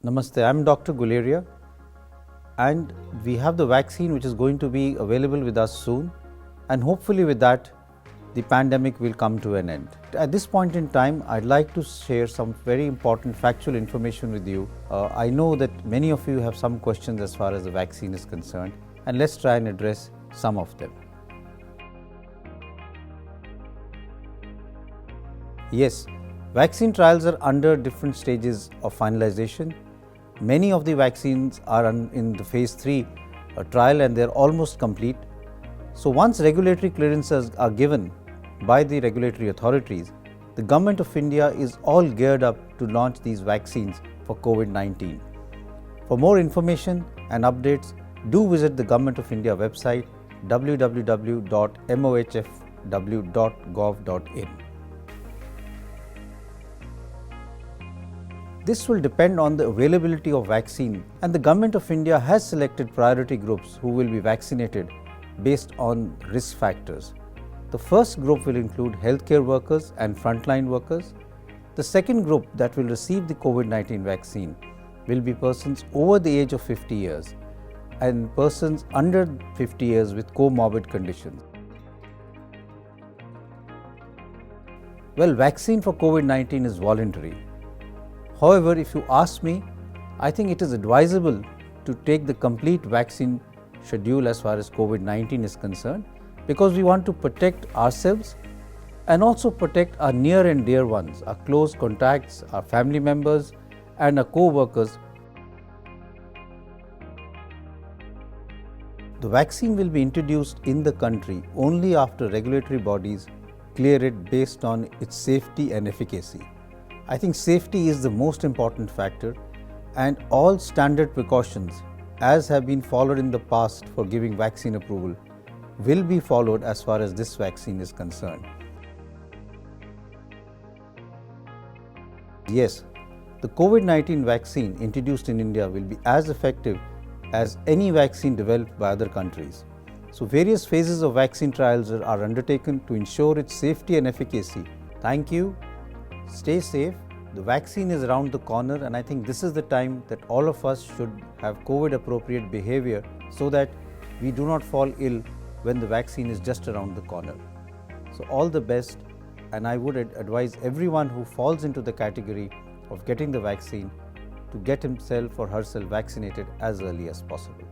Namaste, I'm Dr. Guleria, and we have the vaccine which is going to be available with us soon, and hopefully with that the pandemic will come to an end. At this point in time, I'd like to share some very important factual information with you. I know that many of you have some questions as far as the vaccine is concerned, and let's try and address some of them. Yes, vaccine trials are under different stages of finalization. Many of the vaccines are in the phase 3 trial and they're almost complete. So once regulatory clearances are given by the regulatory authorities, the Government of India is all geared up to launch these vaccines for COVID-19. For more information and updates, do visit the Government of India website www.mohfw.gov.in. This will depend on the availability of vaccine, and the Government of India has selected priority groups who will be vaccinated based on risk factors. The first group will include healthcare workers and frontline workers. The second group that will receive the COVID-19 vaccine will be persons over the age of 50 years and persons under 50 years with comorbid conditions. Well, vaccine for COVID-19 is voluntary. However, if you ask me, I think it is advisable to take the complete vaccine schedule as far as COVID-19 is concerned, because we want to protect ourselves and also protect our near and dear ones, our close contacts, our family members and our co-workers. The vaccine will be introduced in the country only after regulatory bodies clear it based on its safety and efficacy. I think safety is the most important factor, and all standard precautions, as have been followed in the past for giving vaccine approval, will be followed as far as this vaccine is concerned. Yes, the COVID-19 vaccine introduced in India will be as effective as any vaccine developed by other countries. So various phases of vaccine trials are undertaken to ensure its safety and efficacy. Thank you. Stay safe. The vaccine is around the corner, and I think this is the time that all of us should have COVID appropriate behavior so that we do not fall ill when the vaccine is just around the corner. So all the best, and I would advise everyone who falls into the category of getting the vaccine to get himself or herself vaccinated as early as possible.